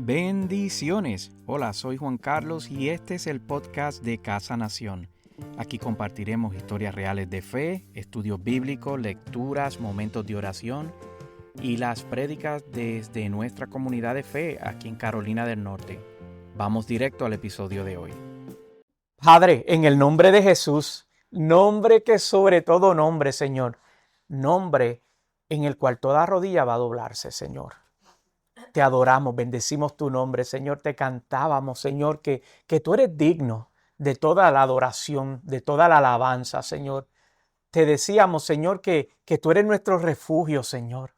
Bendiciones. Hola, soy Juan Carlos y este es el podcast de Casa Nación. Aquí compartiremos historias reales de fe, estudios bíblicos, lecturas, momentos de oración y las prédicas desde nuestra comunidad de fe aquí en Carolina del Norte. Vamos directo al episodio de hoy. Padre, en el nombre de Jesús, nombre que sobre todo nombre, Señor, nombre en el cual toda rodilla va a doblarse, Señor. Te adoramos, bendecimos tu nombre, Señor, te cantábamos, Señor, que tú eres digno de toda la adoración, de toda la alabanza, Señor. Te decíamos, Señor, que tú eres nuestro refugio, Señor,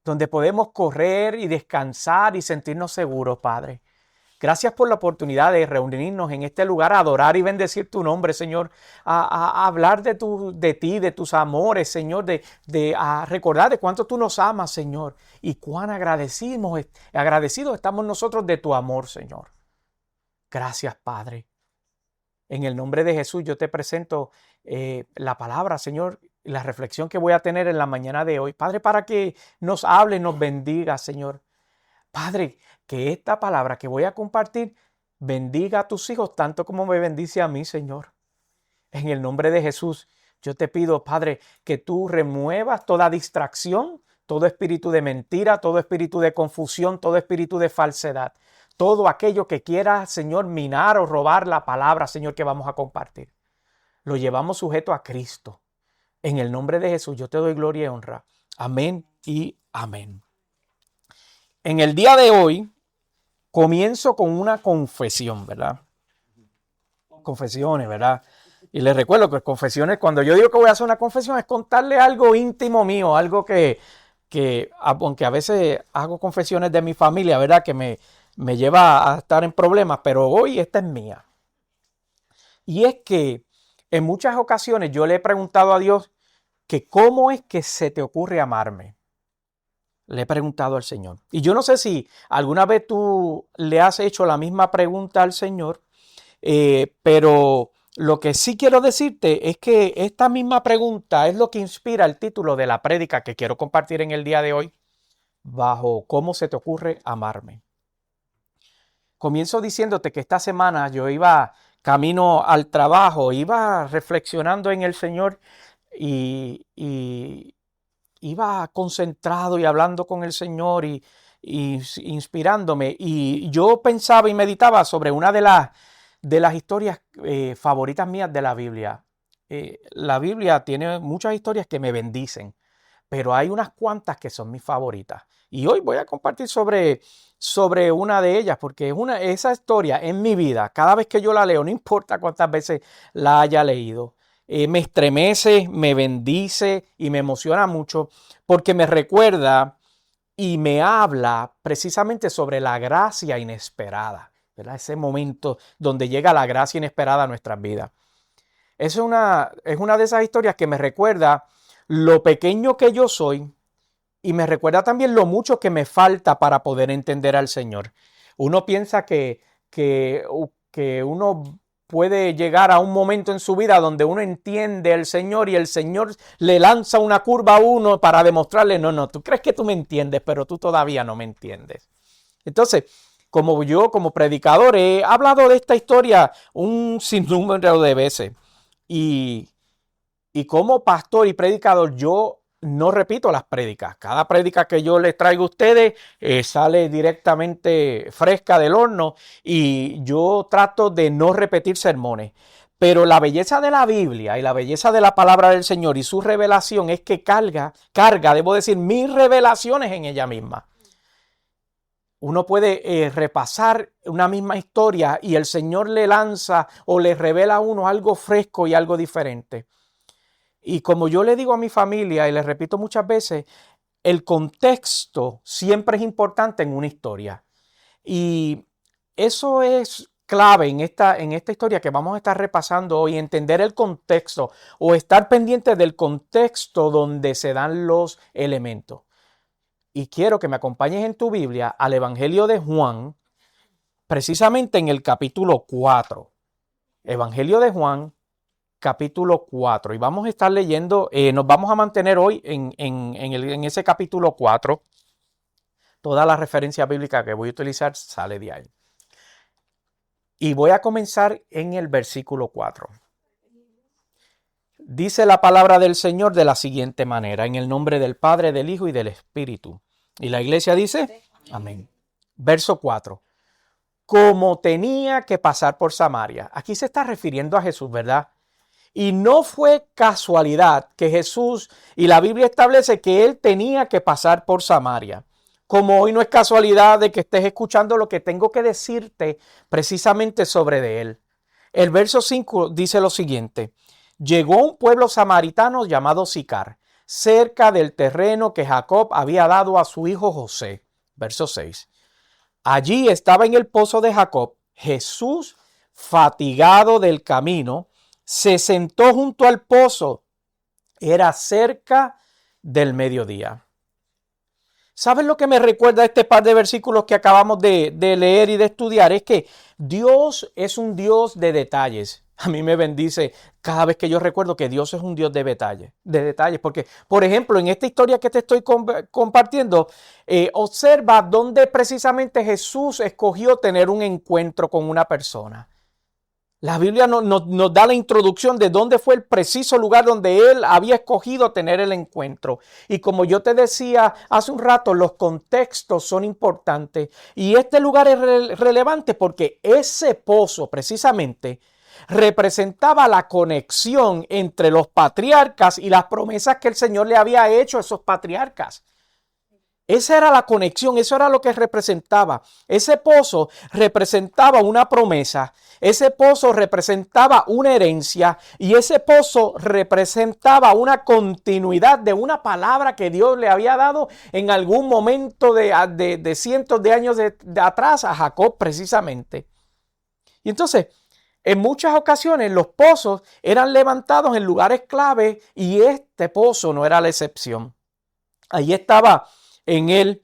donde podemos correr y descansar y sentirnos seguros, Padre. Gracias por la oportunidad de reunirnos en este lugar a adorar y bendecir tu nombre, Señor, a hablar de ti, de tus amores, Señor, a recordar de cuánto tú nos amas, Señor, y cuán agradecidos estamos nosotros de tu amor, Señor. Gracias, Padre. En el nombre de Jesús yo te presento la palabra, Señor, y la reflexión que voy a tener en la mañana de hoy. Padre, para que nos hable, nos bendiga, Señor. Padre, que esta palabra que voy a compartir bendiga a tus hijos tanto como me bendice a mí, Señor. En el nombre de Jesús, yo te pido, Padre, que tú remuevas toda distracción, todo espíritu de mentira, todo espíritu de confusión, todo espíritu de falsedad. Todo aquello que quiera, Señor, minar o robar la palabra, Señor, que vamos a compartir. Lo llevamos sujeto a Cristo. En el nombre de Jesús, yo te doy gloria y honra. Amén y amén. En el día de hoy, comienzo con una confesión, ¿verdad? Confesiones, ¿verdad? Y les recuerdo que confesiones, cuando yo digo que voy a hacer una confesión, es contarle algo íntimo mío, algo que aunque a veces hago confesiones de mi familia, ¿verdad? Que me lleva a estar en problemas, pero hoy esta es mía. Y es que en muchas ocasiones yo le he preguntado a Dios que cómo es que se te ocurre amarme. Le he preguntado al Señor. Y yo no sé si alguna vez tú le has hecho la misma pregunta al Señor, pero lo que sí quiero decirte es que esta misma pregunta es lo que inspira el título de la prédica que quiero compartir en el día de hoy, bajo ¿cómo se te ocurre amarme? Comienzo diciéndote que esta semana yo iba camino al trabajo, iba reflexionando en el Señor y iba concentrado y hablando con el Señor y inspirándome. Y yo pensaba y meditaba sobre una de las historias favoritas mías de la Biblia. La Biblia tiene muchas historias que me bendicen, pero hay unas cuantas que son mis favoritas. Y hoy voy a compartir sobre una de ellas, porque esa historia en mi vida, cada vez que yo la leo, no importa cuántas veces la haya leído, me estremece, me bendice y me emociona mucho porque me recuerda y me habla precisamente sobre la gracia inesperada, ¿verdad? Ese momento donde llega la gracia inesperada a nuestras vidas. Es una de esas historias que me recuerda lo pequeño que yo soy y me recuerda también lo mucho que me falta para poder entender al Señor. Uno piensa que uno puede llegar a un momento en su vida donde uno entiende al Señor y el Señor le lanza una curva a uno para demostrarle, no, tú crees que tú me entiendes, pero tú todavía no me entiendes. Entonces, como yo como predicador he hablado de esta historia un sinnúmero de veces y como pastor y predicador yo no repito las prédicas. Cada prédica que yo les traigo a ustedes sale directamente fresca del horno y yo trato de no repetir sermones. Pero la belleza de la Biblia y la belleza de la palabra del Señor y su revelación es que carga, debo decir, mis revelaciones en ella misma. Uno puede repasar una misma historia y el Señor le lanza o le revela a uno algo fresco y algo diferente. Y como yo le digo a mi familia y les repito muchas veces, el contexto siempre es importante en una historia. Y eso es clave en esta historia que vamos a estar repasando hoy, entender el contexto o estar pendiente del contexto donde se dan los elementos. Y quiero que me acompañes en tu Biblia al Evangelio de Juan, precisamente en el capítulo 4. Evangelio de Juan, capítulo 4. Y vamos a estar leyendo, nos vamos a mantener hoy en ese capítulo 4. Toda la referencia bíblica que voy a utilizar sale de ahí. Y voy a comenzar en el versículo 4. Dice la palabra del Señor de la siguiente manera, en el nombre del Padre, del Hijo y del Espíritu. Y la iglesia dice, amén. Verso 4. Como tenía que pasar por Samaria. Aquí se está refiriendo a Jesús, ¿verdad? Y no fue casualidad que Jesús, y la Biblia establece que él tenía que pasar por Samaria. Como hoy no es casualidad de que estés escuchando lo que tengo que decirte precisamente sobre de él. El verso 5 dice lo siguiente. Llegó un pueblo samaritano llamado Sicar, cerca del terreno que Jacob había dado a su hijo José. Verso 6. Allí estaba en el pozo de Jacob. Jesús, fatigado del camino, se sentó junto al pozo. Era cerca del mediodía. ¿Sabes lo que me recuerda este par de versículos que acabamos de leer y de estudiar? Es que Dios es un Dios de detalles. A mí me bendice cada vez que yo recuerdo que Dios es un Dios de detalles. Porque, por ejemplo, en esta historia que te estoy compartiendo, observa dónde precisamente Jesús escogió tener un encuentro con una persona. La Biblia nos da la introducción de dónde fue el preciso lugar donde él había escogido tener el encuentro. Y como yo te decía hace un rato, los contextos son importantes. Y este lugar es relevante porque ese pozo precisamente representaba la conexión entre los patriarcas y las promesas que el Señor le había hecho a esos patriarcas. Esa era la conexión, eso era lo que representaba. Ese pozo representaba una promesa, ese pozo representaba una herencia y ese pozo representaba una continuidad de una palabra que Dios le había dado en algún momento de cientos de años de atrás a Jacob precisamente. Y entonces, en muchas ocasiones los pozos eran levantados en lugares clave y este pozo no era la excepción. Allí estaba él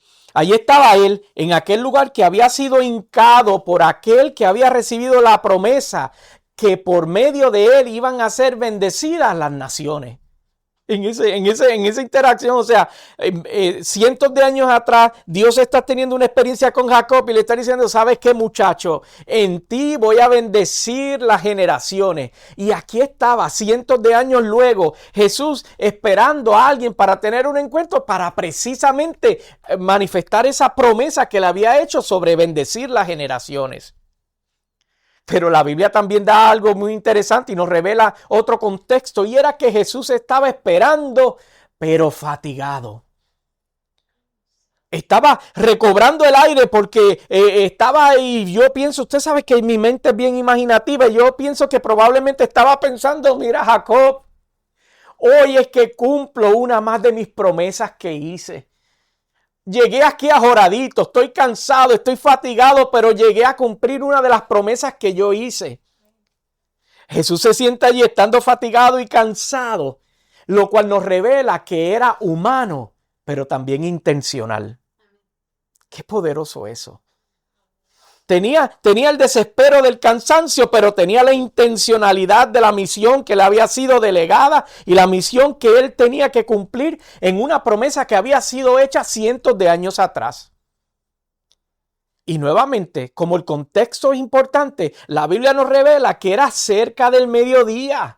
en aquel lugar que había sido hincado por aquel que había recibido la promesa que por medio de él iban a ser bendecidas las naciones. En esa interacción, o sea, cientos de años atrás, Dios está teniendo una experiencia con Jacob y le está diciendo, ¿sabes qué, muchacho? En ti voy a bendecir las generaciones. Y aquí estaba, cientos de años luego, Jesús esperando a alguien para tener un encuentro, para precisamente manifestar esa promesa que le había hecho sobre bendecir las generaciones. Pero la Biblia también da algo muy interesante y nos revela otro contexto, y era que Jesús estaba esperando, pero fatigado. Estaba recobrando el aire porque estaba ahí. Yo pienso, usted sabe que mi mente es bien imaginativa, y yo pienso que probablemente estaba pensando, mira, Jacob, hoy es que cumplo una más de mis promesas que hice. Llegué aquí ajoradito, estoy cansado, estoy fatigado, pero llegué a cumplir una de las promesas que yo hice. Jesús se sienta allí estando fatigado y cansado, lo cual nos revela que era humano, pero también intencional. Qué poderoso eso. Tenía el desespero del cansancio, pero tenía la intencionalidad de la misión que le había sido delegada y la misión que él tenía que cumplir en una promesa que había sido hecha cientos de años atrás. Y nuevamente, como el contexto es importante, la Biblia nos revela que era cerca del mediodía,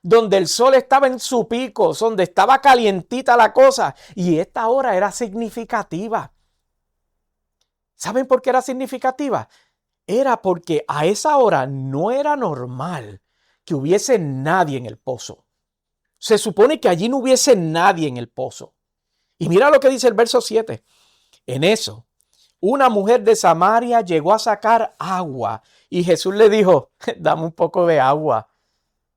donde el sol estaba en su pico, donde estaba calientita la cosa, y esta hora era significativa. ¿Saben por qué era significativa? Era porque a esa hora no era normal que hubiese nadie en el pozo. Se supone que allí no hubiese nadie en el pozo. Y mira lo que dice el verso 7. En eso, una mujer de Samaria llegó a sacar agua y Jesús le dijo, dame un poco de agua.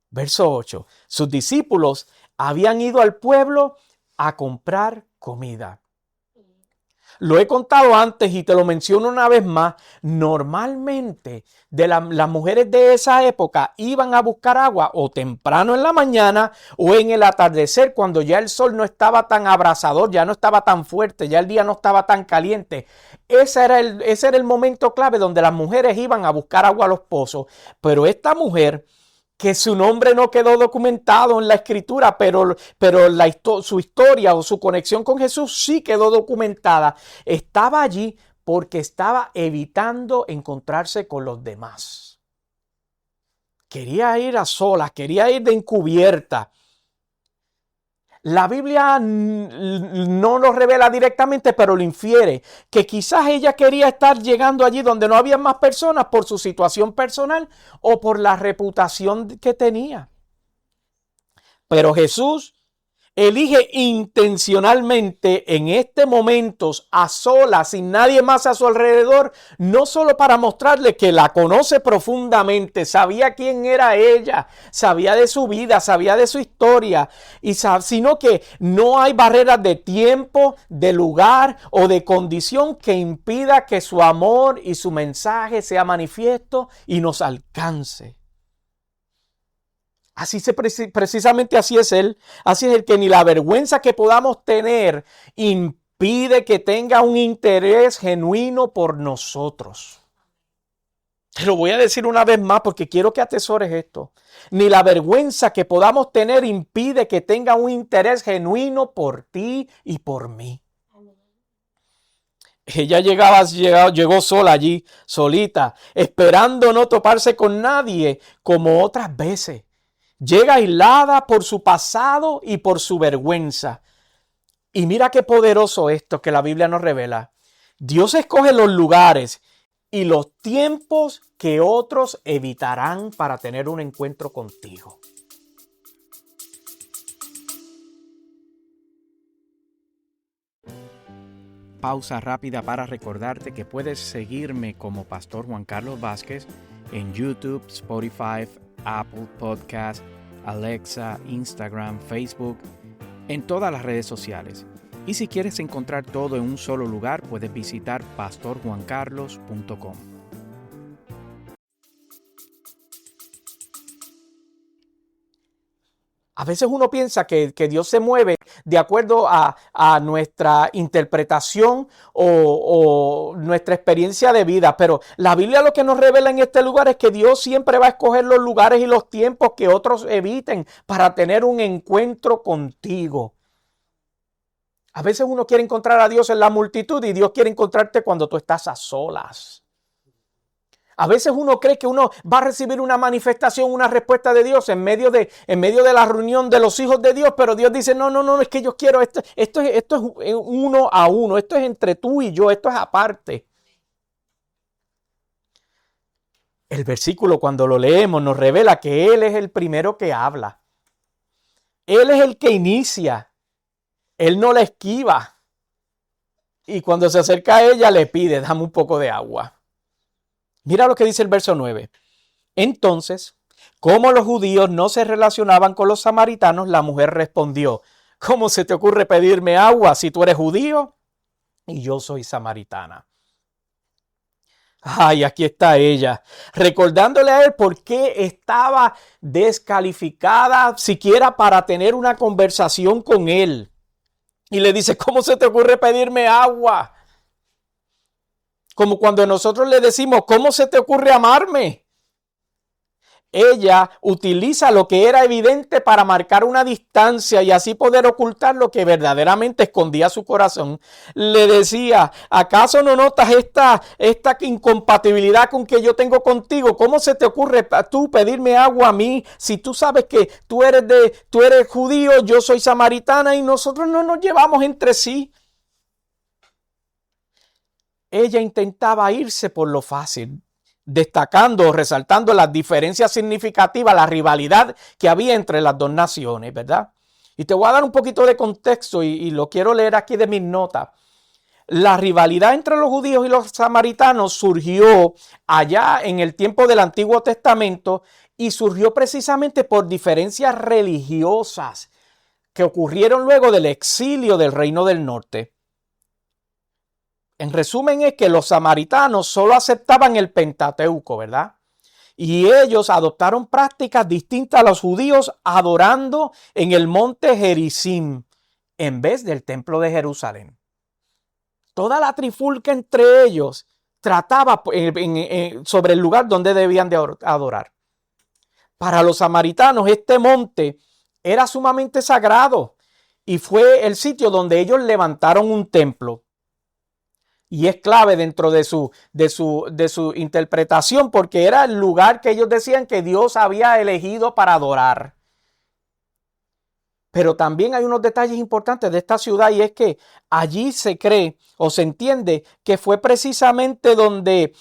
Verso 8. Sus discípulos habían ido al pueblo a comprar comida. Lo he contado antes y te lo menciono una vez más. Normalmente las mujeres de esa época iban a buscar agua o temprano en la mañana o en el atardecer, cuando ya el sol no estaba tan abrasador, ya no estaba tan fuerte, ya el día no estaba tan caliente. Ese era el momento clave donde las mujeres iban a buscar agua a los pozos. Pero esta mujer que su nombre no quedó documentado en la escritura, pero su historia o su conexión con Jesús sí quedó documentada. Estaba allí porque estaba evitando encontrarse con los demás. Quería ir a solas, quería ir de encubierta. La Biblia no lo revela directamente, pero lo infiere, que quizás ella quería estar llegando allí donde no había más personas por su situación personal o por la reputación que tenía. Pero Jesús elige intencionalmente en este momento a solas, sin nadie más a su alrededor, no solo para mostrarle que la conoce profundamente, sabía quién era ella, sabía de su vida, sabía de su historia, sino que no hay barreras de tiempo, de lugar o de condición que impida que su amor y su mensaje sea manifiesto y nos alcance. Precisamente así es Él. Así es el que ni la vergüenza que podamos tener impide que tenga un interés genuino por nosotros. Te lo voy a decir una vez más porque quiero que atesores esto. Ni la vergüenza que podamos tener impide que tenga un interés genuino por ti y por mí. Ella llegó sola allí, solita, esperando no toparse con nadie como otras veces. Llega aislada por su pasado y por su vergüenza. Y mira qué poderoso esto que la Biblia nos revela. Dios escoge los lugares y los tiempos que otros evitarán para tener un encuentro contigo. Pausa rápida para recordarte que puedes seguirme como Pastor Juan Carlos Vázquez en YouTube, Spotify, Apple Podcast, Alexa, Instagram, Facebook, en todas las redes sociales. Y si quieres encontrar todo en un solo lugar, puedes visitar pastorjuancarlos.com. A veces uno piensa que Dios se mueve de acuerdo a nuestra interpretación o nuestra experiencia de vida, pero la Biblia lo que nos revela en este lugar es que Dios siempre va a escoger los lugares y los tiempos que otros eviten para tener un encuentro contigo. A veces uno quiere encontrar a Dios en la multitud y Dios quiere encontrarte cuando tú estás a solas. A veces uno cree que uno va a recibir una manifestación, una respuesta de Dios en medio de la reunión de los hijos de Dios, pero Dios dice, no, es que yo quiero esto es uno a uno, esto es entre tú y yo, esto es aparte. El versículo cuando lo leemos nos revela que Él es el primero que habla. Él es el que inicia. Él no la esquiva. Y cuando se acerca a ella le pide, dame un poco de agua. Mira lo que dice el verso 9. Entonces, como los judíos no se relacionaban con los samaritanos, la mujer respondió, ¿cómo se te ocurre pedirme agua si tú eres judío y yo soy samaritana? Ay, aquí está ella, recordándole a él por qué estaba descalificada siquiera para tener una conversación con él. Y le dice, ¿cómo se te ocurre pedirme agua? Como cuando nosotros le decimos, ¿cómo se te ocurre amarme? Ella utiliza lo que era evidente para marcar una distancia y así poder ocultar lo que verdaderamente escondía su corazón. Le decía, ¿acaso no notas esta incompatibilidad con que yo tengo contigo? ¿Cómo se te ocurre tú pedirme agua a mí si tú sabes que tú eres judío, yo soy samaritana y nosotros no nos llevamos entre sí? Ella intentaba irse por lo fácil, destacando o resaltando las diferencias significativas, la rivalidad que había entre las dos naciones, ¿verdad? Y te voy a dar un poquito de contexto y lo quiero leer aquí de mis notas. La rivalidad entre los judíos y los samaritanos surgió allá en el tiempo del Antiguo Testamento y surgió precisamente por diferencias religiosas que ocurrieron luego del exilio del Reino del Norte. En resumen es que los samaritanos solo aceptaban el Pentateuco, ¿verdad? Y ellos adoptaron prácticas distintas a los judíos adorando en el monte Gerizim en vez del templo de Jerusalén. Toda la trifulca entre ellos trataba sobre el lugar donde debían de adorar. Para los samaritanos este monte era sumamente sagrado y fue el sitio donde ellos levantaron un templo. Y es clave dentro de su interpretación porque era el lugar que ellos decían que Dios había elegido para adorar. Pero también hay unos detalles importantes de esta ciudad y es que allí se cree o se entiende que fue precisamente donde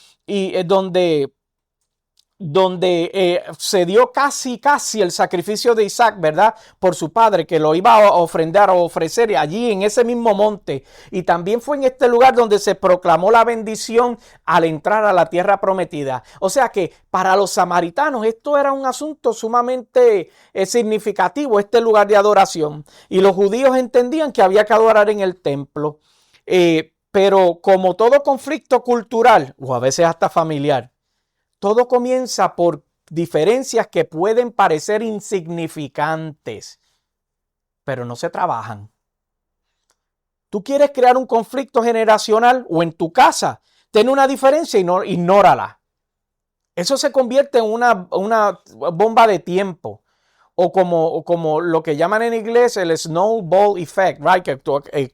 se dio casi el sacrificio de Isaac, ¿verdad? Por su padre, que lo iba a ofrendar o ofrecer allí en ese mismo monte. Y también fue en este lugar donde se proclamó la bendición al entrar a la tierra prometida. O sea que para los samaritanos esto era un asunto sumamente significativo, este lugar de adoración. Y los judíos entendían que había que adorar en el templo. Pero como todo conflicto cultural, o a veces hasta familiar, todo comienza por diferencias que pueden parecer insignificantes, pero no se trabajan. Tú quieres crear un conflicto generacional o en tu casa, ten una diferencia y ignórala. Eso se convierte en una bomba de tiempo. O como lo que llaman en inglés el snowball effect, right? Que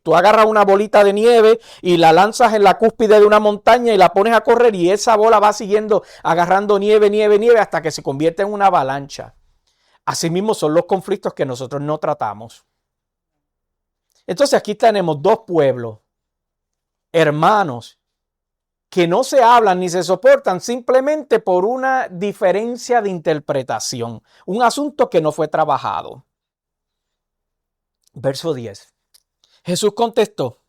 tú agarras una bolita de nieve y la lanzas en la cúspide de una montaña y la pones a correr y esa bola va siguiendo agarrando nieve hasta que se convierte en una avalancha. Asimismo son los conflictos que nosotros no tratamos. Entonces aquí tenemos dos pueblos, hermanos, que no se hablan ni se soportan simplemente por una diferencia de interpretación, un asunto que no fue trabajado. Verso 10. Jesús contestó,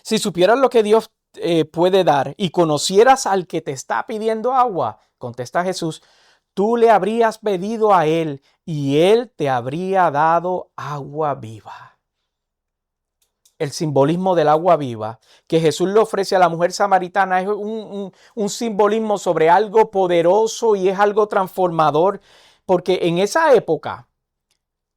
si supieras lo que Dios puede dar y conocieras al que te está pidiendo agua, contesta Jesús, tú le habrías pedido a él y él te habría dado agua viva. El simbolismo del agua viva que Jesús le ofrece a la mujer samaritana es un simbolismo sobre algo poderoso y es algo transformador, porque en esa época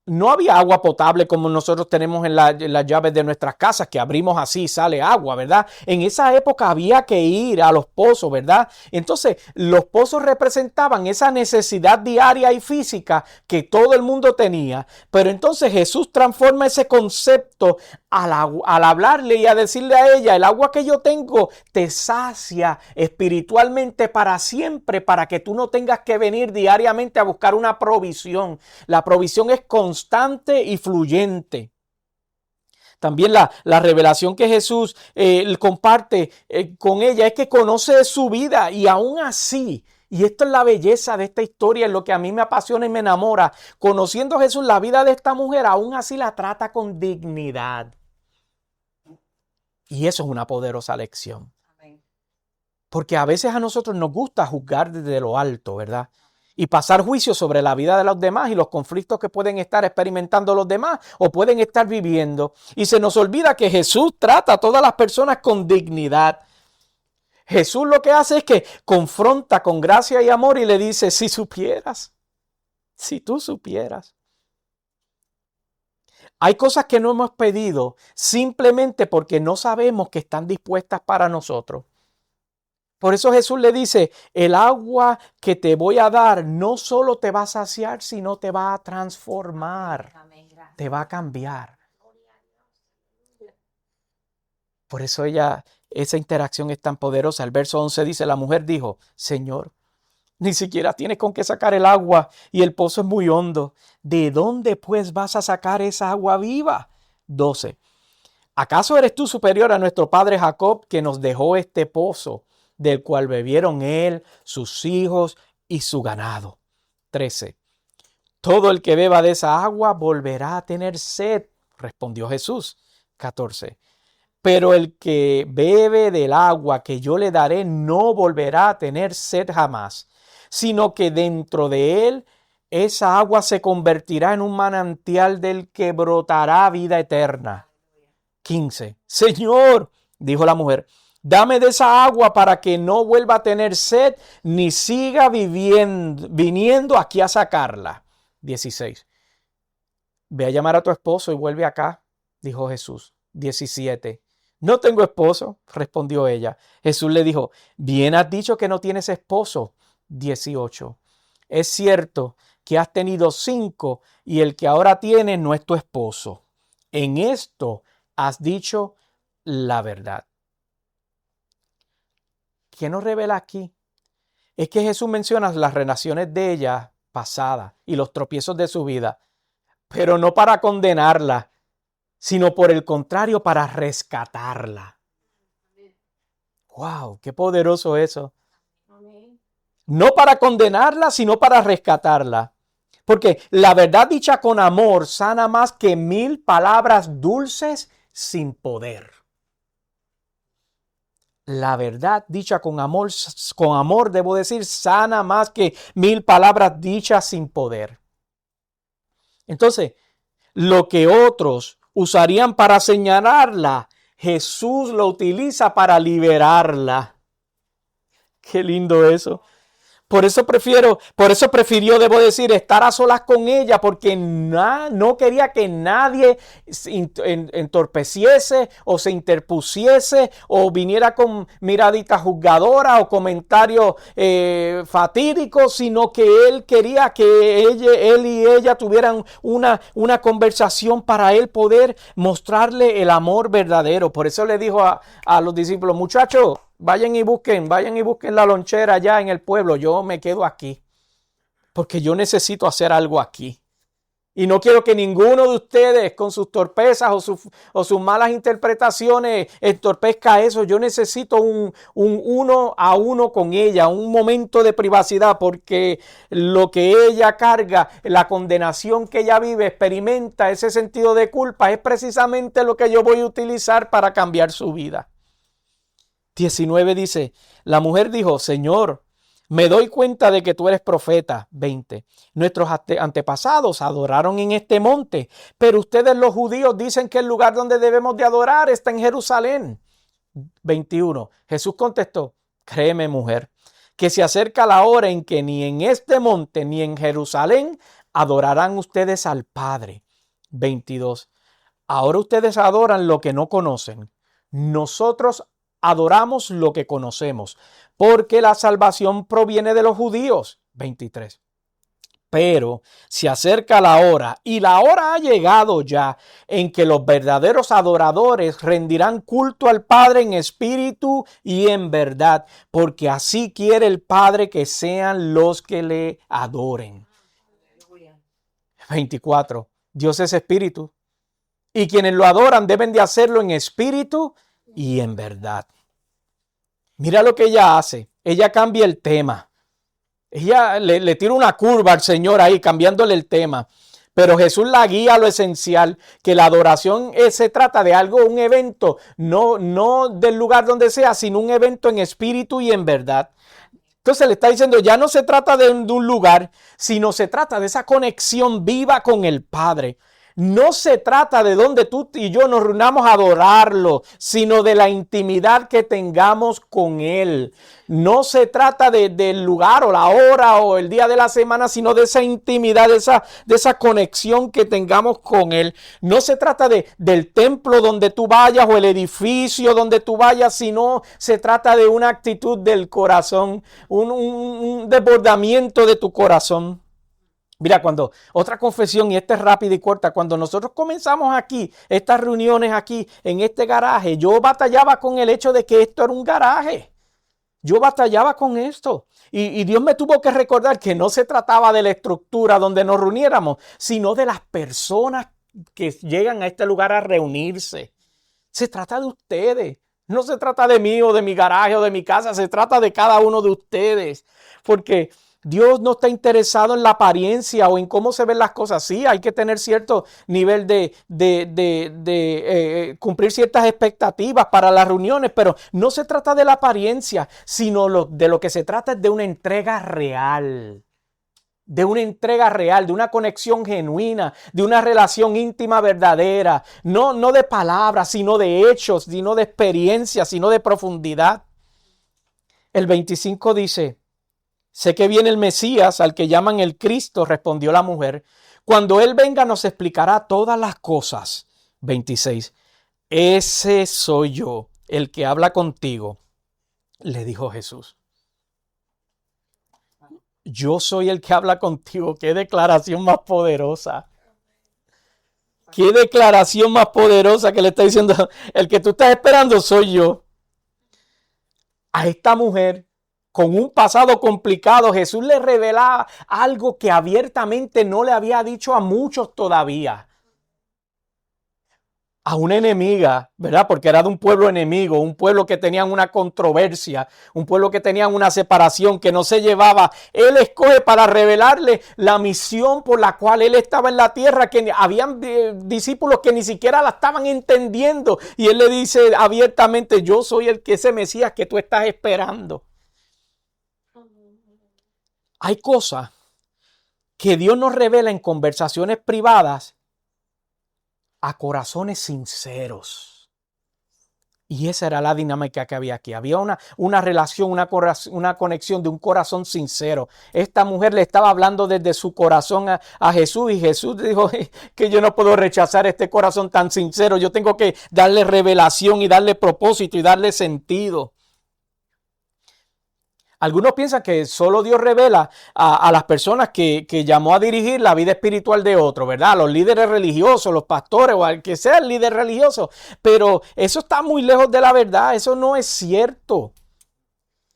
no había agua potable como nosotros tenemos en las llaves de nuestras casas, que abrimos así y sale agua, ¿verdad? En esa época había que ir a los pozos, ¿verdad? Entonces, los pozos representaban esa necesidad diaria y física que todo el mundo tenía. Pero entonces Jesús transforma ese concepto al hablarle y a decirle a ella, el agua que yo tengo te sacia espiritualmente para siempre, para que tú no tengas que venir diariamente a buscar una provisión. La provisión es constante y fluyente. También la revelación que Jesús comparte con ella es que conoce su vida y aún así, y esto es la belleza de esta historia, es lo que a mí me apasiona y me enamora, conociendo a Jesús la vida de esta mujer, aún así la trata con dignidad. Y eso es una poderosa lección. Porque a veces a nosotros nos gusta juzgar desde lo alto, ¿verdad? Y pasar juicio sobre la vida de los demás y los conflictos que pueden estar experimentando los demás o pueden estar viviendo. Y se nos olvida que Jesús trata a todas las personas con dignidad. Jesús lo que hace es que confronta con gracia y amor y le dice, si supieras, si tú supieras. Hay cosas que no hemos pedido simplemente porque no sabemos que están dispuestas para nosotros. Por eso Jesús le dice, el agua que te voy a dar no solo te va a saciar, sino te va a transformar, te va a cambiar. Por eso esa interacción es tan poderosa. El verso 11 dice, la mujer dijo, Señor, ni siquiera tienes con qué sacar el agua y el pozo es muy hondo. ¿De dónde pues vas a sacar esa agua viva? 12. ¿Acaso eres tú superior a nuestro padre Jacob que nos dejó este pozo, del cual bebieron él, sus hijos y su ganado? 13. Todo el que beba de esa agua volverá a tener sed, respondió Jesús. 14. Pero el que bebe del agua que yo le daré no volverá a tener sed jamás, sino que dentro de él esa agua se convertirá en un manantial del que brotará vida eterna. 15. Señor, dijo la mujer, dame de esa agua para que no vuelva a tener sed ni siga viniendo aquí a sacarla. 16. Ve a llamar a tu esposo y vuelve acá, dijo Jesús. 17. No tengo esposo, respondió ella. Jesús le dijo, bien has dicho que no tienes esposo. 18. Es cierto que has tenido 5 y el que ahora tienes no es tu esposo. En esto has dicho la verdad. ¿Qué nos revela aquí? Es que Jesús menciona las relaciones de ella pasadas y los tropiezos de su vida, pero no para condenarla, sino por el contrario, para rescatarla. ¡Wow! ¡Qué poderoso eso! No para condenarla, sino para rescatarla. Porque la verdad dicha con amor sana más que 1000 palabras dulces sin poder. La verdad dicha con amor debo decir, sana más que 1000 palabras dichas sin poder. Entonces, lo que otros usarían para señalarla, Jesús lo utiliza para liberarla. Qué lindo eso. Por eso prefirió, debo decir, estar a solas con ella, porque no quería que nadie entorpeciese o se interpusiese o viniera con miradita juzgadora o comentarios fatídicos, sino que él quería que él y ella tuvieran una conversación para él poder mostrarle el amor verdadero. Por eso le dijo a los discípulos, muchachos, vayan y busquen la lonchera allá en el pueblo. Yo me quedo aquí porque yo necesito hacer algo aquí. Y no quiero que ninguno de ustedes con sus torpezas o sus malas interpretaciones entorpezca eso. Yo necesito un 1 a 1 con ella, un momento de privacidad, porque lo que ella carga, la condenación que ella vive, experimenta, ese sentido de culpa, es precisamente lo que yo voy a utilizar para cambiar su vida. 19 dice, la mujer dijo, Señor, me doy cuenta de que tú eres profeta. 20, nuestros antepasados adoraron en este monte, pero ustedes los judíos dicen que el lugar donde debemos de adorar está en Jerusalén. 21, Jesús contestó, créeme mujer, que se acerca la hora en que ni en este monte ni en Jerusalén adorarán ustedes al Padre. 22, ahora ustedes adoran lo que no conocen. Nosotros adoramos lo que conocemos, porque la salvación proviene de los judíos. 23. Pero se acerca la hora, y la hora ha llegado ya, en que los verdaderos adoradores rendirán culto al Padre en espíritu y en verdad, porque así quiere el Padre que sean los que le adoren. 24. Dios es espíritu, y quienes lo adoran deben de hacerlo en espíritu y en verdad. Mira lo que ella hace. Ella cambia el tema. Ella le tira una curva al Señor ahí, cambiándole el tema. Pero Jesús la guía a lo esencial, que la adoración se trata de algo, un evento, no del lugar donde sea, sino un evento en espíritu y en verdad. Entonces le está diciendo, ya no se trata de un lugar, sino se trata de esa conexión viva con el Padre. No se trata de donde tú y yo nos reunamos a adorarlo, sino de la intimidad que tengamos con Él. No se trata del lugar o la hora o el día de la semana, sino de esa intimidad, de esa conexión que tengamos con Él. No se trata del templo donde tú vayas o el edificio donde tú vayas, sino se trata de una actitud del corazón, un desbordamiento de tu corazón. Mira, cuando otra confesión, y esta es rápida y corta, cuando nosotros comenzamos aquí, estas reuniones aquí en este garaje, yo batallaba con el hecho de que esto era un garaje. Yo batallaba con esto. Y Dios me tuvo que recordar que no se trataba de la estructura donde nos reuniéramos, sino de las personas que llegan a este lugar a reunirse. Se trata de ustedes. No se trata de mí o de mi garaje o de mi casa. Se trata de cada uno de ustedes. Porque Dios no está interesado en la apariencia o en cómo se ven las cosas. Sí, hay que tener cierto nivel de cumplir ciertas expectativas para las reuniones, pero no se trata de la apariencia, sino de lo que se trata es de una entrega real. De una entrega real, de una conexión genuina, de una relación íntima verdadera. No de palabras, sino de hechos, sino de experiencia, sino de profundidad. El 25 dice, sé que viene el Mesías, al que llaman el Cristo, respondió la mujer. Cuando Él venga nos explicará todas las cosas. 26. Ese soy yo, el que habla contigo, le dijo Jesús. yo soy el que habla contigo. Qué declaración más poderosa. Qué declaración más poderosa que le está diciendo. El que tú estás esperando soy yo. A esta mujer con un pasado complicado, Jesús le revela algo que abiertamente no le había dicho a muchos todavía. A una enemiga, ¿verdad? Porque era de un pueblo enemigo, un pueblo que tenían una controversia, un pueblo que tenían una separación que no se llevaba. Él escoge para revelarle la misión por la cual él estaba en la tierra, que habían discípulos que ni siquiera la estaban entendiendo. Y él le dice abiertamente, yo soy ese Mesías que tú estás esperando. Hay cosas que Dios nos revela en conversaciones privadas a corazones sinceros. Y esa era la dinámica que había aquí. Había una relación, una conexión de un corazón sincero. Esta mujer le estaba hablando desde su corazón a Jesús, y Jesús dijo que yo no puedo rechazar este corazón tan sincero. Yo tengo que darle revelación y darle propósito y darle sentido. Algunos piensan que solo Dios revela a las personas que llamó a dirigir la vida espiritual de otro, ¿verdad? Los líderes religiosos, los pastores o al que sea el líder religioso. Pero eso está muy lejos de la verdad. Eso no es cierto.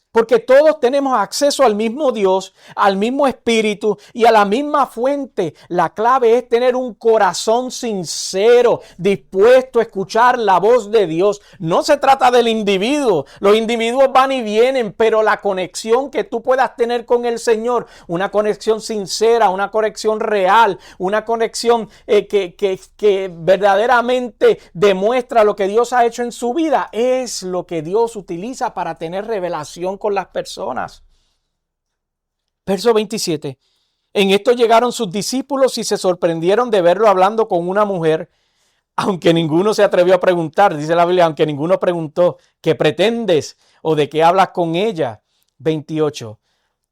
Porque todos tenemos acceso al mismo Dios, al mismo Espíritu y a la misma fuente. La clave es tener un corazón sincero, dispuesto a escuchar la voz de Dios. No se trata del individuo. Los individuos van y vienen, pero la conexión que tú puedas tener con el Señor, una conexión sincera, una conexión real, una conexión que verdaderamente demuestra lo que Dios ha hecho en su vida, es lo que Dios utiliza para tener revelación con las personas. Verso 27. En esto llegaron sus discípulos y se sorprendieron de verlo hablando con una mujer, aunque ninguno se atrevió a preguntar. Dice la Biblia, aunque ninguno preguntó, ¿qué pretendes? ¿O de qué hablas con ella? 28.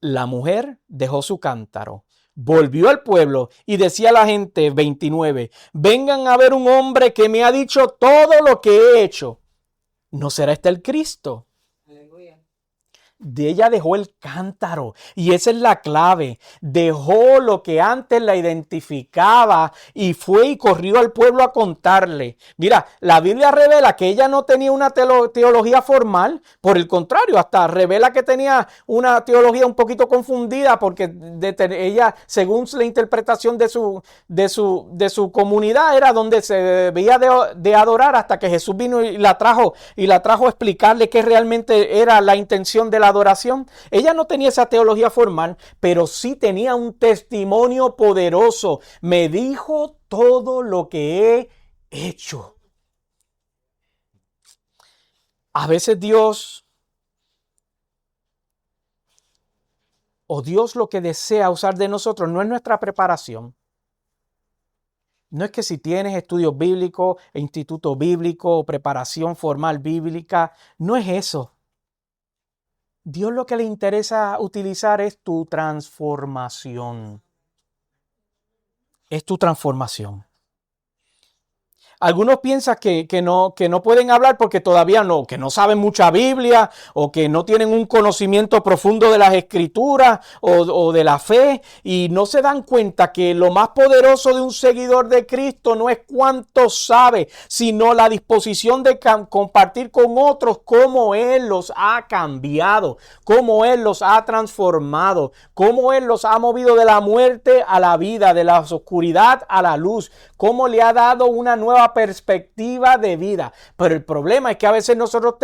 La mujer dejó su cántaro, volvió al pueblo y decía a la gente, 29, vengan a ver un hombre que me ha dicho todo lo que he hecho. ¿No será este el Cristo? De ella dejó el cántaro, y esa es la clave. Dejó lo que antes la identificaba y fue y corrió al pueblo a contarle. Mira, la Biblia revela que ella no tenía una teología formal, por el contrario, hasta revela que tenía una teología un poquito confundida, porque ella, según la interpretación de su comunidad, era donde se debía de adorar, hasta que Jesús vino y la trajo a explicarle qué realmente era la intención de la adoración. Ella no tenía esa teología formal, pero sí tenía un testimonio poderoso. Me dijo todo lo que he hecho. A veces Dios lo que desea usar de nosotros no es nuestra preparación. No es que si tienes estudios bíblicos, instituto bíblico o preparación formal bíblica, no es eso. Dios lo que le interesa utilizar es tu transformación. Es tu transformación. Algunos piensan que no pueden hablar porque todavía que no saben mucha Biblia, o que no tienen un conocimiento profundo de las Escrituras o de la fe, y no se dan cuenta que lo más poderoso de un seguidor de Cristo no es cuánto sabe, sino la disposición de compartir con otros cómo Él los ha cambiado, cómo Él los ha transformado, cómo Él los ha movido de la muerte a la vida, de la oscuridad a la luz, cómo le ha dado una nueva perspectiva de vida. Pero el problema es que a veces nosotros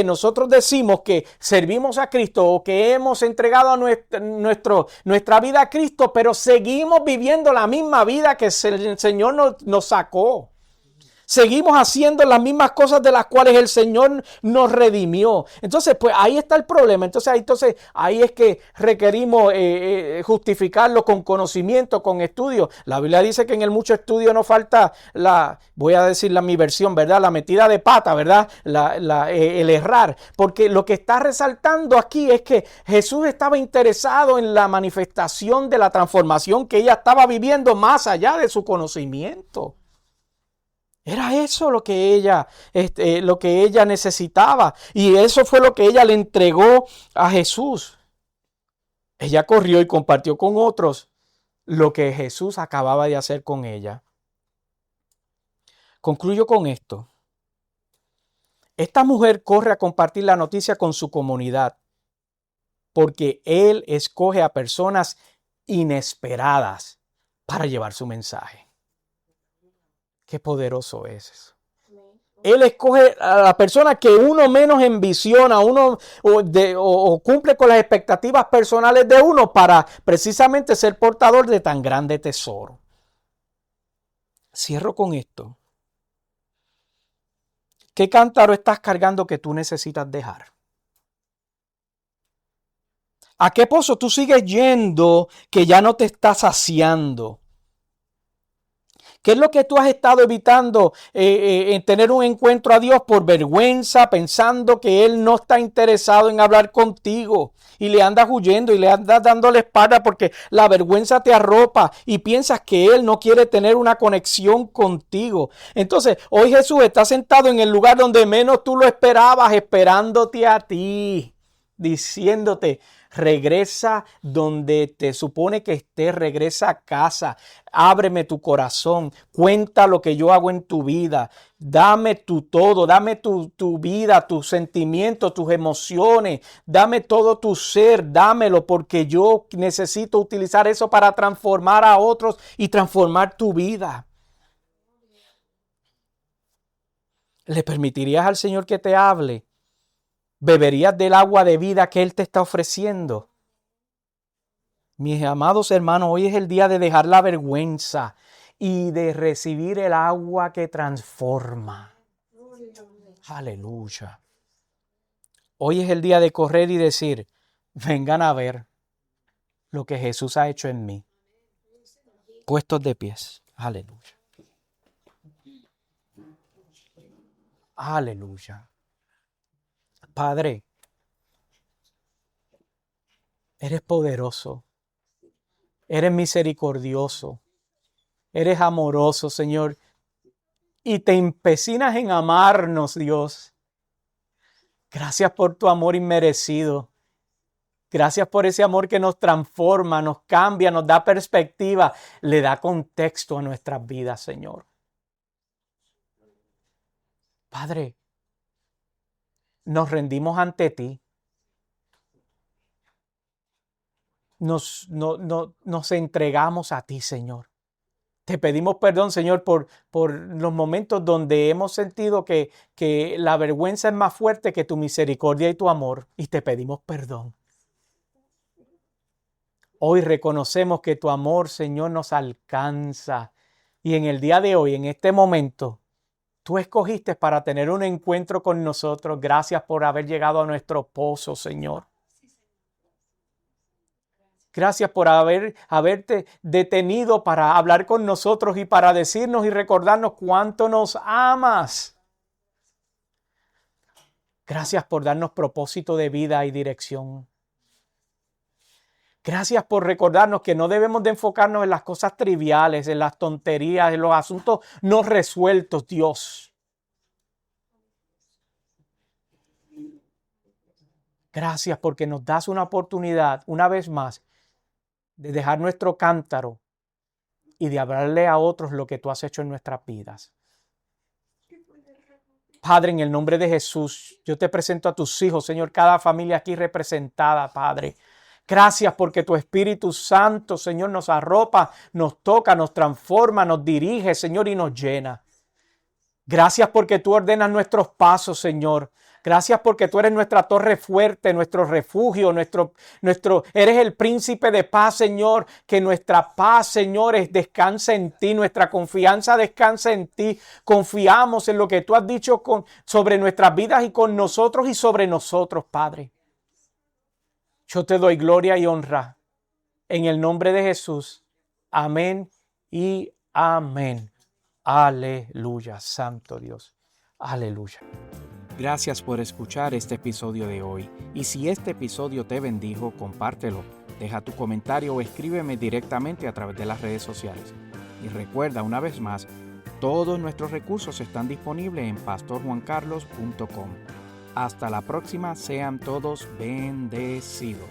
nosotros decimos que servimos a Cristo o que hemos entregado a nuestra vida a Cristo, pero seguimos viviendo la misma vida que el Señor nos sacó. Seguimos haciendo las mismas cosas de las cuales el Señor nos redimió. Entonces, pues ahí está el problema. Entonces ahí es que requerimos justificarlo con conocimiento, con estudio. La Biblia dice que en el mucho estudio no falta voy a decirla mi versión, ¿verdad? La metida de pata, ¿verdad? El errar. Porque lo que está resaltando aquí es que Jesús estaba interesado en la manifestación de la transformación que ella estaba viviendo más allá de su conocimiento. Era eso lo que ella necesitaba, y eso fue lo que ella le entregó a Jesús. Ella corrió y compartió con otros lo que Jesús acababa de hacer con ella. Concluyo con esto. Esta mujer corre a compartir la noticia con su comunidad porque Él escoge a personas inesperadas para llevar su mensaje. Qué poderoso es eso. Él escoge a la persona que uno menos ambiciona, o cumple con las expectativas personales de uno para precisamente ser portador de tan grande tesoro. Cierro con esto. ¿Qué cántaro estás cargando que tú necesitas dejar? ¿A qué pozo tú sigues yendo que ya no te está saciando? ¿Qué es lo que tú has estado evitando en tener un encuentro a Dios por vergüenza, pensando que Él no está interesado en hablar contigo? Y le andas huyendo y le andas dando la espalda porque la vergüenza te arropa y piensas que Él no quiere tener una conexión contigo. Entonces, hoy Jesús está sentado en el lugar donde menos tú lo esperabas, esperándote a ti, diciéndote: regresa donde te supone que estés, regresa a casa, ábreme tu corazón, cuenta lo que yo hago en tu vida, dame tu todo, dame tu vida, tus sentimientos, tus emociones, dame todo tu ser, dámelo porque yo necesito utilizar eso para transformar a otros y transformar tu vida. ¿Le permitirías al Señor que te hable? ¿Beberías del agua de vida que Él te está ofreciendo? Mis amados hermanos, hoy es el día de dejar la vergüenza y de recibir el agua que transforma. Aleluya. Hoy es el día de correr y decir: vengan a ver lo que Jesús ha hecho en mí. Puestos de pies. Aleluya. Aleluya. Padre, eres poderoso. Eres misericordioso. Eres amoroso, Señor. Y te empecinas en amarnos, Dios. Gracias por tu amor inmerecido. Gracias por ese amor que nos transforma, nos cambia, nos da perspectiva, le da contexto a nuestras vidas, Señor. Padre, nos rendimos ante ti. Nos entregamos a ti, Señor. Te pedimos perdón, Señor, por los momentos donde hemos sentido que la vergüenza es más fuerte que tu misericordia y tu amor. Y te pedimos perdón. Hoy reconocemos que tu amor, Señor, nos alcanza. Y en el día de hoy, en este momento, tú escogiste para tener un encuentro con nosotros. Gracias por haber llegado a nuestro pozo, Señor. Gracias por haberte detenido para hablar con nosotros y para decirnos y recordarnos cuánto nos amas. Gracias por darnos propósito de vida y dirección. Gracias por recordarnos que no debemos de enfocarnos en las cosas triviales, en las tonterías, en los asuntos no resueltos, Dios. Gracias porque nos das una oportunidad, una vez más, de dejar nuestro cántaro y de hablarle a otros lo que tú has hecho en nuestras vidas. Padre, en el nombre de Jesús, yo te presento a tus hijos, Señor, cada familia aquí representada, Padre. Gracias porque tu Espíritu Santo, Señor, nos arropa, nos toca, nos transforma, nos dirige, Señor, y nos llena. Gracias porque tú ordenas nuestros pasos, Señor. Gracias porque tú eres nuestra torre fuerte, nuestro refugio, eres el príncipe de paz, Señor. Que nuestra paz, Señor, descansa en ti, nuestra confianza descansa en ti. Confiamos en lo que tú has dicho sobre nuestras vidas y con nosotros y sobre nosotros, Padre. Yo te doy gloria y honra en el nombre de Jesús. Amén y amén. Aleluya, santo Dios. Aleluya. Gracias por escuchar este episodio de hoy. Y si este episodio te bendijo, compártelo. Deja tu comentario o escríbeme directamente a través de las redes sociales. Y recuerda una vez más, todos nuestros recursos están disponibles en pastorjuancarlos.com. Hasta la próxima, sean todos bendecidos.